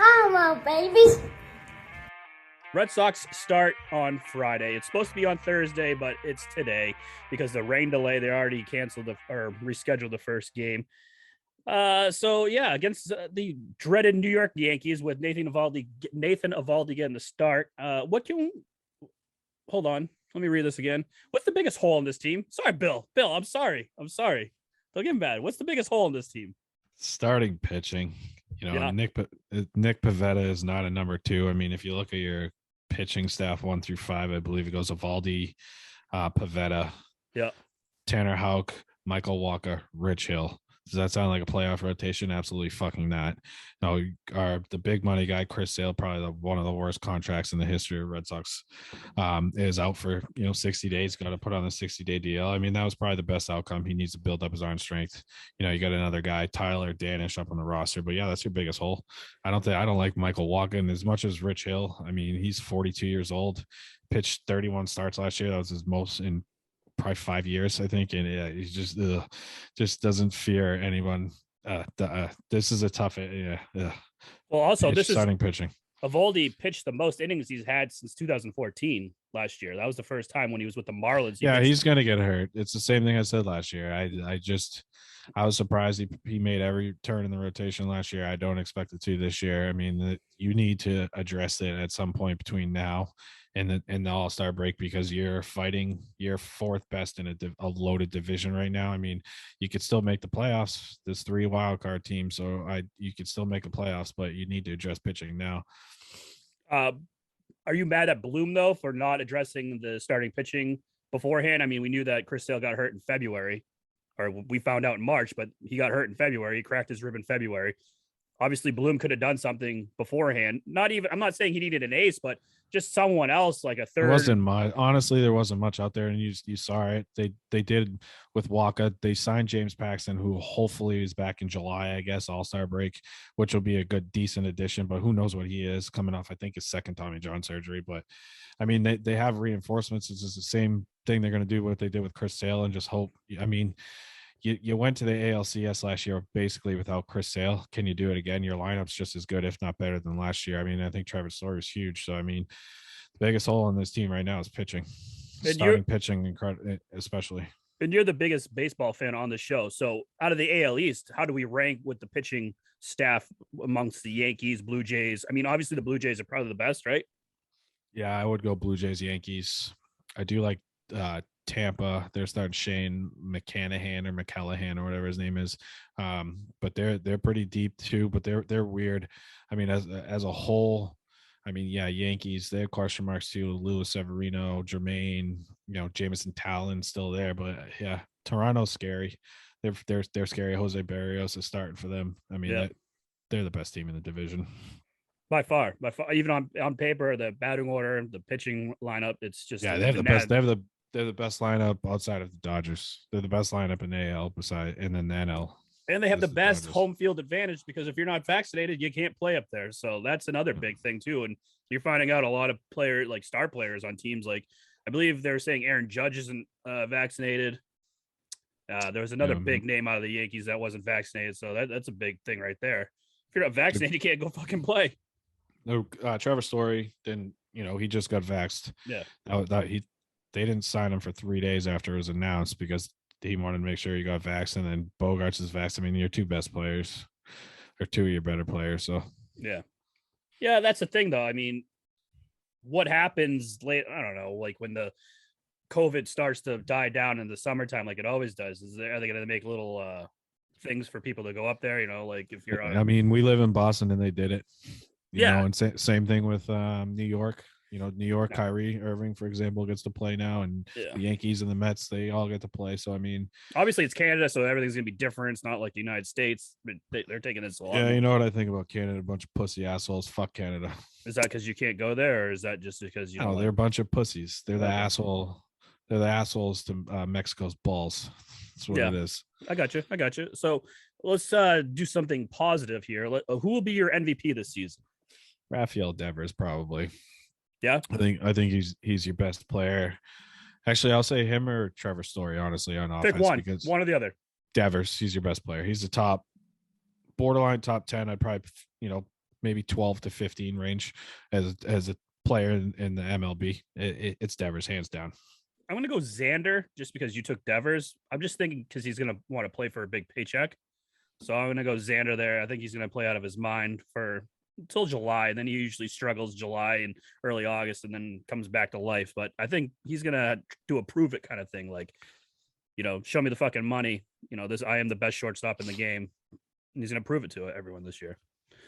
Hello, babies. Red Sox start on Friday. It's supposed to be on Thursday, but it's today because the rain delay. They already canceled or rescheduled the first game. So yeah, against the dreaded New York Yankees with Nathan Eovaldi getting the start. What can? Hold on, let me read this again. What's the biggest hole in this team? Sorry, Bill. Bill, I'm sorry. Don't get bad. What's the biggest hole in this team? Starting pitching. Yeah, Nick Pivetta is not a number two. I mean, if you look at your pitching staff 1 through 5, I believe it goes Evaldi, Pivetta, yeah. Tanner Houck, Michael Walker, Rich Hill. Does that sound like a playoff rotation? Absolutely fucking not. No, the big money guy, Chris Sale, probably one of the worst contracts in the history of Red Sox, is out for 60 days. Got to put on a 60-day deal. I mean, that was probably the best outcome. He needs to build up his arm strength. You got another guy, Tyler Danish, up on the roster. But yeah, that's your biggest hole. I don't like Michael Walker as much as Rich Hill. I mean, he's 42 years old, pitched 31 starts last year. That was his most in probably 5 years, I think. And yeah, he just doesn't fear anyone. This is a tough, Well, also this is starting pitching. Evaldi pitched the most innings he's had since 2014 last year. That was the first time when he was with the Marlins. He's going to get hurt. It's the same thing I said last year. I was surprised he made every turn in the rotation last year. I don't expect it to this year. I mean, you need to address it at some point between now and the All-Star break, because you're fighting your fourth best in a loaded division right now. I mean, you could still make the playoffs. There's 3 wild card teams, so you could still make the playoffs, but you need to address pitching now. Are you mad at Bloom though for not addressing the starting pitching beforehand? I mean, we knew that Chris Sale got hurt in February, or we found out in March, but he got hurt in February. He cracked his rib in February. Obviously, Bloom could have done something beforehand. I'm not saying he needed an ace, but just someone else, like a third. Honestly, there wasn't much out there, and you saw it. They did with Waka. They signed James Paxton, who hopefully is back in July, I guess, All-Star break, which will be a decent addition. But who knows what he is coming off? I think his second Tommy John surgery. But I mean, they have reinforcements. It's just the same thing they're going to do what they did with Chris Sale and just hope. I mean, you went to the ALCS last year basically without Chris Sale. Can you do it again? Your lineup's just as good, if not better, than last year. I mean, I think Trevor Story is huge. So, I mean, the biggest hole in this team right now is pitching. Starting pitching, especially. And you're the biggest baseball fan on the show. So, out of the AL East, how do we rank with the pitching staff amongst the Yankees, Blue Jays? I mean, obviously the Blue Jays are probably the best, right? Yeah, I would go Blue Jays, Yankees. I do like Tampa. They're starting Shane McClanahan or McCallahan or whatever his name is, but they're pretty deep too. But they're weird. I mean, as a whole, I mean, yeah, Yankees. They have question marks too. Luis Severino, Jermaine, Jameson Talon still there, but yeah, Toronto's scary. They're scary. Jose Barrios is starting for them. I mean, they're the best team in the division. By far, even on paper, the batting order, the pitching lineup, it's just they have the best. They're the best lineup outside of the Dodgers. They're the best lineup in AL and then the NL. And they have the best home field advantage because if you're not vaccinated, you can't play up there. So that's another big thing too. And you're finding out a lot of star players on teams. Like I believe they're saying Aaron Judge isn't vaccinated. There was another big name out of the Yankees that wasn't vaccinated. So that's a big thing right there. If you're not vaccinated, you can't go fucking play. No, Trevor Story didn't. He just got vaxxed. Yeah, they didn't sign him for 3 days after it was announced because he wanted to make sure he got vaxxed, and then Bogarts is vaxxed. I mean, your 2 best players or 2 of your better players. So yeah, that's the thing though. I mean, what happens late? I don't know, like when the COVID starts to die down in the summertime, like it always does. Are they going to make little things for people to go up there? Like if you're on. I mean, we live in Boston, and they did it. And same thing with New York. New York, Kyrie Irving, for example, gets to play now, and the Yankees and the Mets, they all get to play. So, I mean, obviously it's Canada, so everything's going to be different. It's not like the United States, but they're taking this a lot. Yeah, you know what I think about Canada? A bunch of pussy assholes. Fuck Canada. Is that because you can't go there, or is that just because you? No, they're a bunch of pussies. They're the asshole. They're the assholes to Mexico's balls. That's what it is. I got you. So let's do something positive here. Who will be your MVP this season? Rafael Devers, probably. Yeah, I think he's your best player. Actually, I'll say him or Trevor Story, honestly, on offense. Pick one or the other. Devers, he's your best player. He's the borderline top 10. I'd probably, maybe 12 to 15 range as a player in the MLB. It's Devers hands down. I'm gonna go Xander just because you took Devers. I'm just thinking because he's gonna want to play for a big paycheck. So I'm gonna go Xander there. I think he's gonna play out of his mind for until July, and then he usually struggles July and early August, and then comes back to life. But I think he's gonna do a prove it kind of thing, like show me the fucking money. This I am the best shortstop in the game, and he's gonna prove it to everyone this year.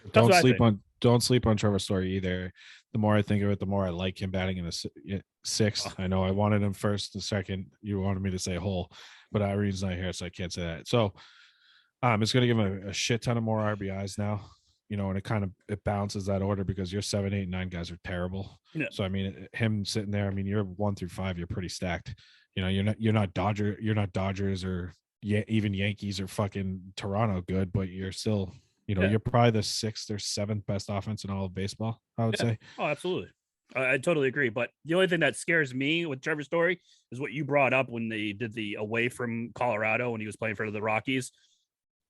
That's Don't what I sleep think. on Trevor Story either. The more I think of it, the more I like him batting in a sixth. I know I wanted him first, the second you wanted me to say whole, but Irene's not here, so I can't say that. So it's going to give him a shit ton of more RBIs now, and it balances that order because your 7, 8, 9 guys are terrible. Yeah. So I mean, him sitting there, I mean, you're 1 through 5, you're pretty stacked. You're not Dodgers or even Yankees or fucking Toronto good, but you're still. You're probably the 6th or 7th best offense in all of baseball, I would say. Oh, absolutely. I totally agree. But the only thing that scares me with Trevor Story is what you brought up when they did the away from Colorado when he was playing for the Rockies.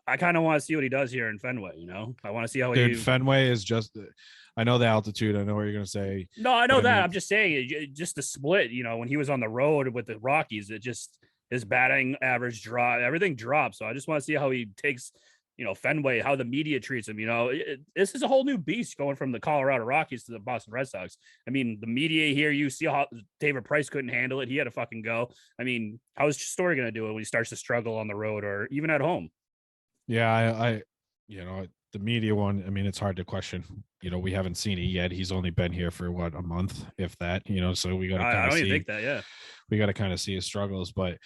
I kind of want to see what he does here in Fenway. I want to see how Fenway is just. I know the altitude. I know what you're gonna say. No, I know that. I mean, I'm just saying, just the split. When he was on the road with the Rockies, it just his batting average drop, everything dropped. So I just want to see how he takes. Fenway, how the media treats him. This is a whole new beast going from the Colorado Rockies to the Boston Red Sox. I mean, the media here, you see how David Price couldn't handle it. He had to fucking go. I mean, how is Story going to do it when he starts to struggle on the road or even at home? Yeah, I the media one, I mean, it's hard to question. We haven't seen it yet. He's only been here for what, a month, if that, so we got to kind of see. I don't even think that, yeah. We got to kind of see his struggles, but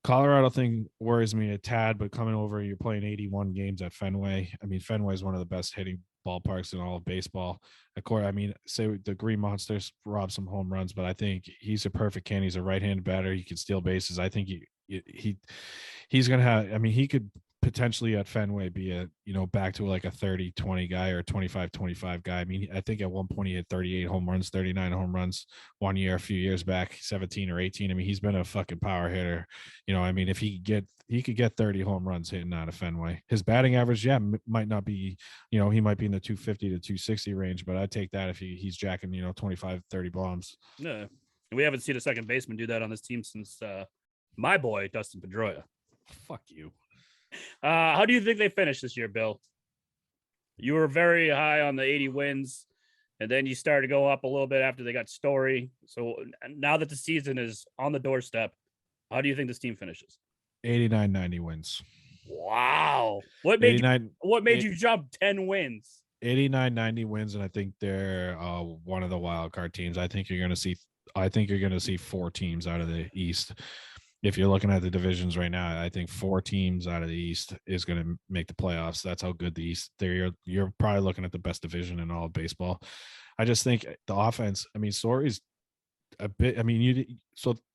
Colorado thing worries me a tad, but coming over, you're playing 81 games at Fenway. I mean, Fenway is one of the best hitting ballparks in all of baseball. Of course, I mean, say the Green Monsters rob some home runs, but I think he's a perfect can. He's a right-handed batter. He can steal bases. I think he's gonna have. I mean, he could potentially at Fenway be back to like a 30-20 guy or 25-25 guy. I mean, I think at one point he had 38 home runs, 39 home runs one year, a few years back, 17 or 18. I mean, he's been a fucking power hitter. I mean, if he could get 30 home runs hitting out of Fenway. His batting average, might not be, he might be in the 250 to 260 range, but I'd take that if he's jacking, 25, 30 bombs. Yeah. And we haven't seen a second baseman do that on this team since my boy, Dustin Pedroia. Fuck you. How do you think they finished this year, Bill? You were very high on the 80 wins, and then you started to go up a little bit after they got Story. So now that the season is on the doorstep, how do you think this team finishes? 89-90 wins. Wow. What made you jump 10 wins? 89-90 wins, and I think they're one of the wild card teams. I think you're going to see 4 teams out of the East. If you're looking at the divisions right now, I think 4 teams out of the East is going to make the playoffs. That's how good the East. You're probably looking at the best division in all of baseball. I just think the offense. I mean, Story's a bit. I mean,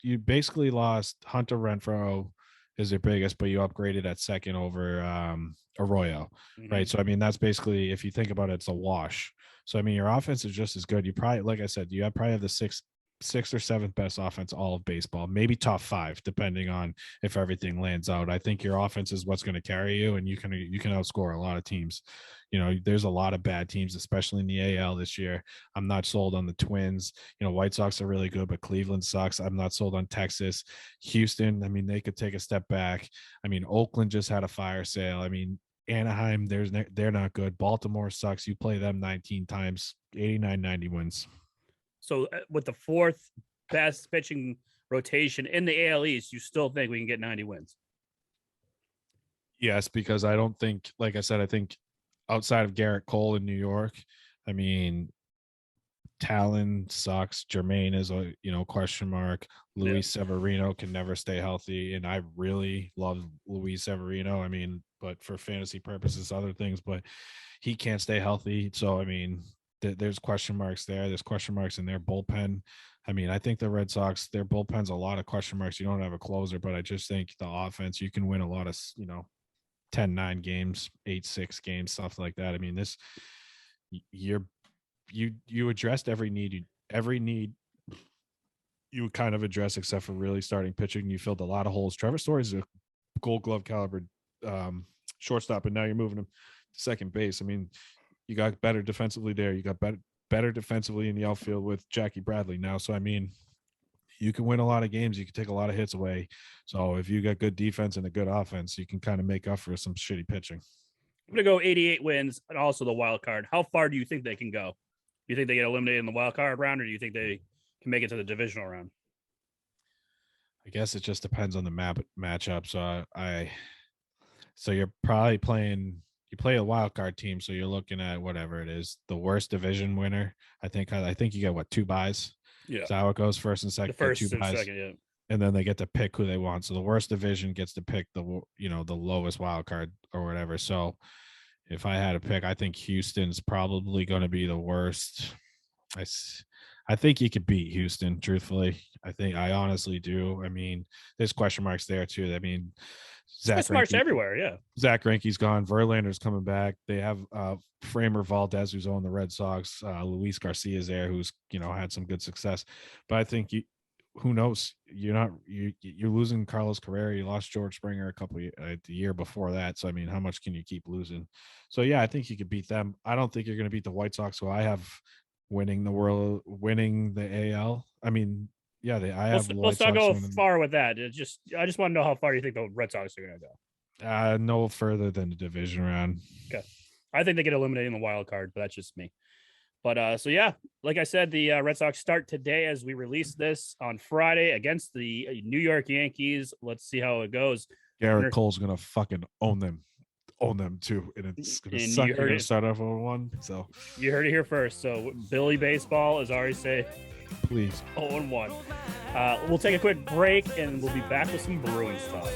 you basically lost Hunter Renfroe is your biggest, but you upgraded at second over Arroyo, right? So I mean, that's basically, if you think about it, it's a wash. So I mean, your offense is just as good. You probably, like I said, probably have the sixth or 7th best offense all of baseball, maybe top 5, depending on if everything lands out. I think your offense is what's going to carry you, and you can outscore a lot of teams. There's a lot of bad teams, especially in the AL this year. I'm not sold on the Twins. White Sox are really good, but Cleveland sucks. I'm not sold on Texas. Houston, I mean, they could take a step back. I mean, Oakland just had a fire sale. I mean, Anaheim, they're not good. Baltimore sucks. You play them 19 times, 89-90 wins. So with the 4th best pitching rotation in the AL East, you still think we can get 90 wins? Yes, because I don't think, like I said, I think outside of Garrett Cole in New York, I mean, Talon sucks. Jermaine is a question mark. Luis Severino can never stay healthy, and I really love Luis Severino. I mean, but for fantasy purposes, other things, but he can't stay healthy. So I mean, there's question marks there. There's question marks in their bullpen. I mean, I think the Red Sox, their bullpen's a lot of question marks. You don't have a closer, but I just think the offense, you can win a lot of 10-9 games, 8-6 games, stuff like that. I mean, you addressed every need you kind of address, except for really starting pitching. You filled a lot of holes. Trevor Story is a Gold Glove caliber shortstop, and now you're moving him to second base. I mean, You got better defensively there. You got better defensively in the outfield with Jackie Bradley now. So, I mean, you can win a lot of games. You can take a lot of hits away. So if you got good defense and a good offense, you can kind of make up for some shitty pitching. I'm going to go 88 wins and also the wild card. How far do you think they can go? Do you think they get eliminated in the wild card round, or do you think they can make it to the divisional round? I guess it just depends on the matchup. So you're probably you play a wild card team, so you're looking at whatever it is, the worst division winner. I think you get what, 2 buys. Yeah, is that how it goes? First and second, the first 2 and buys, second, yeah. and then they get to pick who they want. So the worst division gets to pick the lowest wild card or whatever. So if I had to pick, I think Houston's probably going to be the worst. I think you could beat Houston, truthfully. I honestly do. I mean, there's question marks there too. I mean, Zach Greinke everywhere, yeah. Zach Greinke's gone. Verlander's coming back. They have Framer Valdez, who's on the Red Sox. Luis Garcia's there, who's had some good success. But I think who knows? You're losing Carlos Carrera. You lost George Springer the year before that. So I mean, how much can you keep losing? So yeah, I think you could beat them. I don't think you're going to beat the White Sox, who I have winning the AL. I mean, yeah, let's not go far with that. I just want to know how far you think the Red Sox are going to go. No further than the division round. Okay, I think they get eliminated in the wild card, but that's just me. But so yeah, like I said, the Red Sox start today as we release this on Friday against the New York Yankees. Let's see how it goes. Garrett Cole's gonna fucking own them too, and it's gonna suck. You're gonna start off 0-1. So you heard it here first. So Billy Baseball is already say, please 0-1. We'll take a quick break and we'll be back with some Bruins talk.